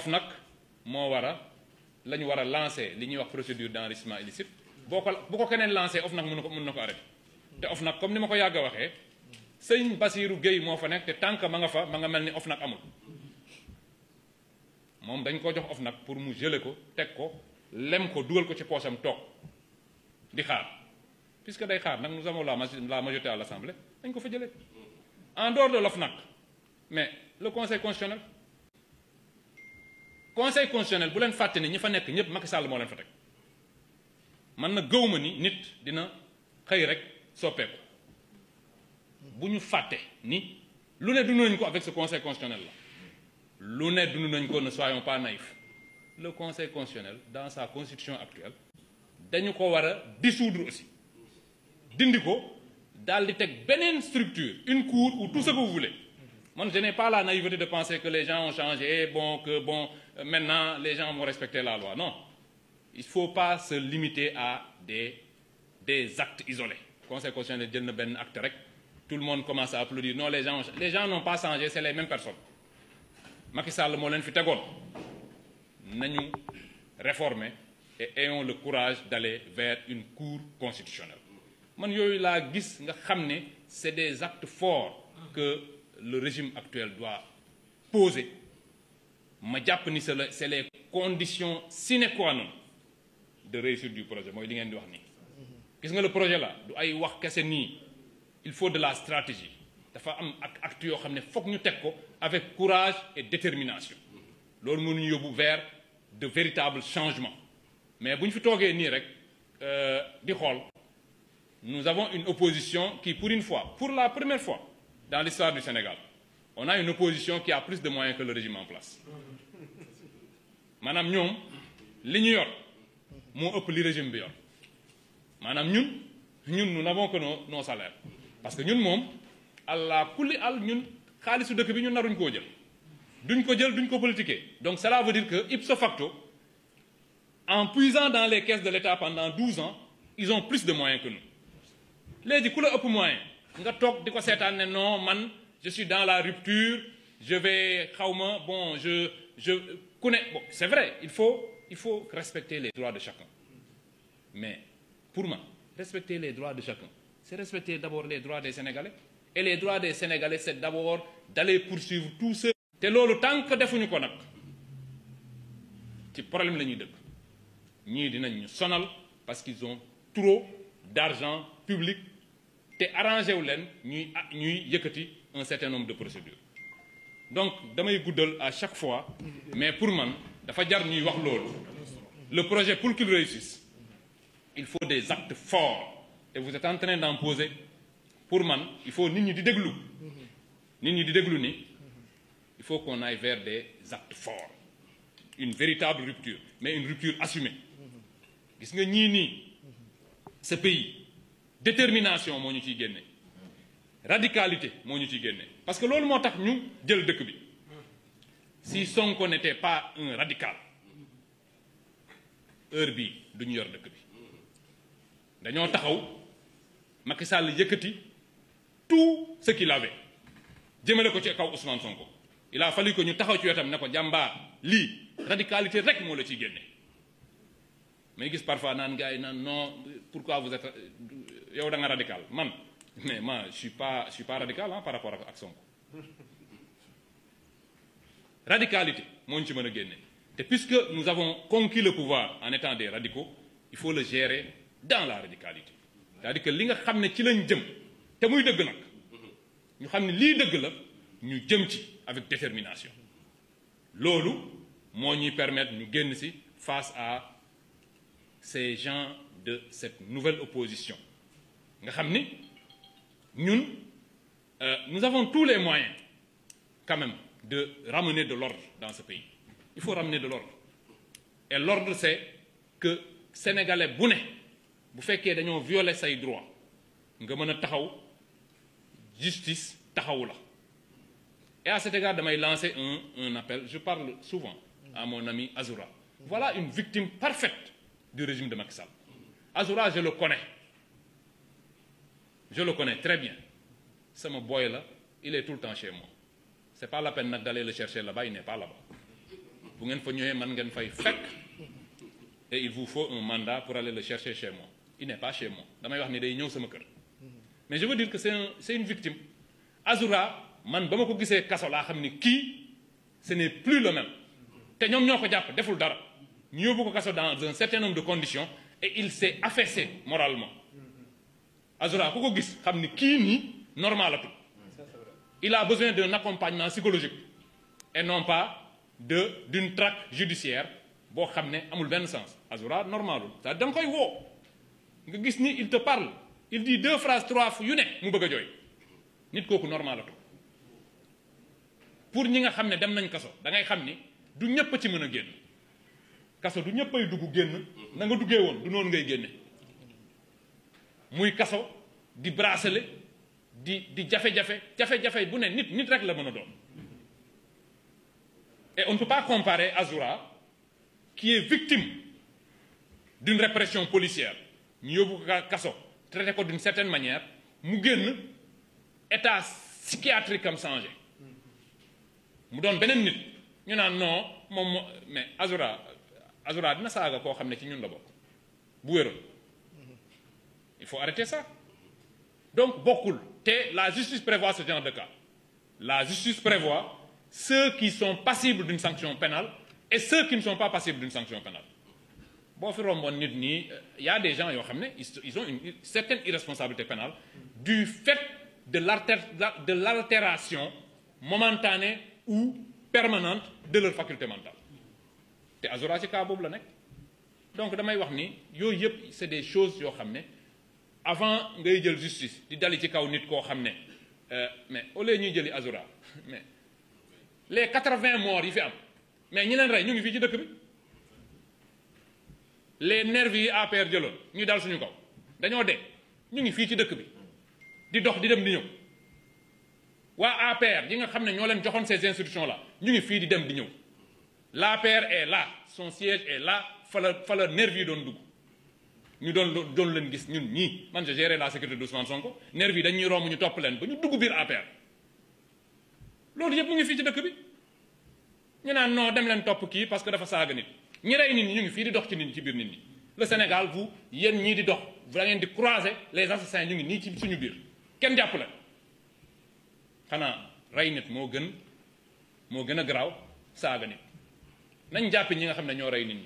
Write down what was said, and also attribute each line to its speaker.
Speaker 1: OFNAC moo war a la ñu war a lancer li ñuy wax procédure d'enrichissement illicite bu ko keneen lancer OFNAC mën na ko arrêter te OFNAC comme ni ma ko yàgg a waxee sëñ Bassirou Gueye moo fa nekk te tant que ma nga fa ma nga mel ni OFNAC amul moom dañ ko jox OFNAC pour mu geler ko teg ko lem ko dugal ko ci poosam toog di xaar puisque day xaar nag nous avons la majorité à l'Assemblée dañ ko fa jëlee en dehors de l'OFNAC mais le conseil constitutionnel bu leen fàtte ni ñi fa nekk ñëpp Macky Sall moo leen fa teg man na gëwma ni nit dina xëy rek soppeeku bu ñu fàtte ni lu ne dund nañ ko avec ce conseil constitutionnel là lu ne dund nañ ko, ne soyons pas naïfs. Le conseil constitutionnel dans sa constitution actuelle dañu ko war a dissoudre aussi dindi ko daal di teg beneen structure, une cour ou tout ce que vous voulez. Moi, je n'ai pas la naïveté de penser que les gens ont changé, maintenant les gens vont respecter la loi. Non, il ne faut pas se limiter à des actes isolés. Le conseil constitutionnel jël na benn acte rek, tout le monde commence à applaudir. Non, les gens n'ont pas changé, c'est les mêmes personnes. Macky Sall moo leen fi tegoon nañu réformer et ayons le courage d'aller vers une cour constitutionnelle. Man yooyu laa gis nga xam ne c'est des actes forts que le régime actuel doit poser. Ma jàpp ni c'est les conditions sine qua non de réussite du projet mooy li ngeen di wax nii. Gis nga le projet là du ay wax kese nii, il faut de la stratégie. Dafa am ak acte yoo xam ne foog ñu teg ko avec courage et détermination. Loolu mënuñu yóbbu vers de véritables changements. Mais bu ñu fi toogee nii rek di xool, nous avons une opposition qui pour une fois, pour la première fois dans l'histoire du Sénégal, on a une opposition qui a plus de moyens que le régime en place. Maanaam ñoom li ñu yor moo ëpp li régime bi yor. Maanaam ñun nous n'avons que nos salaires. Parce que ñun moom allah kulli al ñun xaalisu dëkk bi ñun naruñ koo jël. Duñ ko jël, duñ ko politiquer. Donc cela veut dire que ipso facto, en puisant dans les caisses de l'État pendant 12 ans, ils ont plus de moyens que nous. Léegi ku la ëpp moyen nga toog di ko seetaan ne non man je suis dans la rupture, je vais xawma bon je ku ne bon c'est vrai, il faut respecter les droits de chacun. Mais pour moi, respecter les droits de chacun, c'est respecter d'abord les droits des Sénégalais. Et les droits des Sénégalais, c'est d'abord d'aller poursuivre tous ceux. te loolu tant que defuñu ko nag ci problème la ñuy dëkk ñii dinañ ñu sonal parce qu'ils ont trop d'argent public te arrangé wu leen ñuy yëkkati un certain nombre de procédures. Donc damay guddal à chaque fois, mais pour man dafa jar ñuy wax loolu. Le projet pour qu'il réussisse, il faut des actes forts et vous êtes en train d'en poser. Pour man il faut nit ñi di déglu ni il faut qu'on aille vers des actes forts, une véritable rupture, mais une rupture assumée. Gis nga ñii nii ce pays détermination moo ñu ciy génne, radicalité moo ñu ciy génne, parce que loolu moo tax ñu jël dëkk bi. Si Sonko n'était pas un radical, heure bii duñu yor dëkk bi. Dañoo taxaw Macky Sall yëkkati tout ce qu'il avait jëmale ko ci kaw Ousmane Sonko. Il a fallu que ñu taxaw ci wetam ne ko jàmbaar lii radicalité rek moo la ciy génne. Mais gis parfois naan gars yi naan non pourquoi vous êtes yow da nga radical man mais moi je suis pas radical par rapport ak Sonko. Radicalité moo ñu ci mën a génne te puisque nous avons conquis le pouvoir en étant des radicaux, il faut le gérer dans la radicalité. C'est-à-dire que li nga xam ne ci lañ jëm te muy dëgg nag ñu xam ne lii dëgg la ñu jëm ci avec détermination. Loolu moo ñuy permettre ñu génn ci face à ces gens de cette nouvelle opposition nga xam ni ñun nous avons tous les moyens quand même de ramener de l'ordre dans ce pays. Il faut ramener de l'ordre et l'ordre c'est que sénégalais bu ne bu fekkee dañoo violer say droits nga mën a taxaw justice taxawu la. Et à cet égard damay lancer un appel, je parle souvent à mon ami Azoura. Voilà une victime parfaite du régime de Macky Sall. Azoura, je le connais très bien. C'est mon boy là, il est tout le temps chez moi. C'est pas la peine d'aller le chercher là-bas, il n'est pas là-bas. bu ngeen fa ñëwee man ngeen fay fekk et il vous faut un mandat pour aller le chercher chez moi. Il n'est pas chez moi damay wax ni day ñëw sama kër mais je veux dire que c'est une victime. Azoura man ba ma ko gisee kaso laa xam ni kii ce n'est plus le même te ñoom ñoo ko jàpp deful dara ñu yóbbu ko kaso dans un certain nombre de conditions et il s'est affaissé moralement. Azoura ku ko gis xam ni kii nii normalatul. Il a besoin d'un accompagnement psychologique et non pas d'une traque judiciaire boo xam ne amul benn sens. Azoura normalul da nga koy woo nga gis ni il te parle il dit 2 phrases 3 yu ne mu bëgg a jooy nit kooku normalatu pour ñi nga xam ne dem nañ kaso da ngay xam ni du ñëpp ci mën a génn kaso du ñëpp ay dugg génn na nga duggee woon du noonu ngay génne muy kaso di bracelet di jafe-jafe bu ne nit rek la mën a doon. Et on ne peut pas comparer Azoura qui est victime d'une répression policière ñu yóbbu ko kaso traité ko d'une certaine manière mu génn état psychiatrique am changé mu doon beneen nit ñu naan non moom mais Azoura dina saaga koo xam ne ci ñun la bokk bu wéroon il faut arrêter ça. Donc bokkul te la justice prévoit ce genre de cas. La justice prévoit ceux qui sont passibles d'une sanction pénale et ceux qui ne sont pas passibles d'une sanction pénale. Boo fi romboon nit ñi y a des gens yoo xam ne ils ont une certaine irresponsabilité pénale du fait de l'altération momentanée ou permanente de leur faculté mentale te Azoura ci cas boobu la nekk. Donc damay wax ni yooyu yëpp c'est des choses yoo xam ne avant ngay jël justice di dali ci kaw nit koo xam ne mais au lieu ñuy jëli Azoura mais les 80 morts yi fi am mais ñi leen rey ñu ngi fii ci dëkk bi les nervis yi APR jëloon ñu dal suñu kaw dañoo dee ñu ngi fii ci dëkk bi di dox di dem di ñëw waa APR yi nga xam ne ñoo leen joxoon ces institutions là ñu ngi fii di dem di ñëw l'APR est là son siège est là fa la nervis yi doon dugg ñu doon leen gis ñun ñii man je gérais la sécurité d'Ousmane Sonko nervis yi dañuy romb ñu topp leen ba ñu dugg biir APR loolu yëpp mu ngi fii ci dëkk bi ñu naan non dem leen topp kii parce que dafa saaga nit ñi rey nit ñi ñu ngi fii di dox ci nit ñi ci biir nit ñi le Sénégal vous yéen ñii di dox da ngeen di croiser les assassins ñu ngi nii ci suñu biir kenn jàpp leen xanaa rey nit moo gën a garaaw saaga nit nañ jàppi ñi nga xam ne ñoo rey nit ñi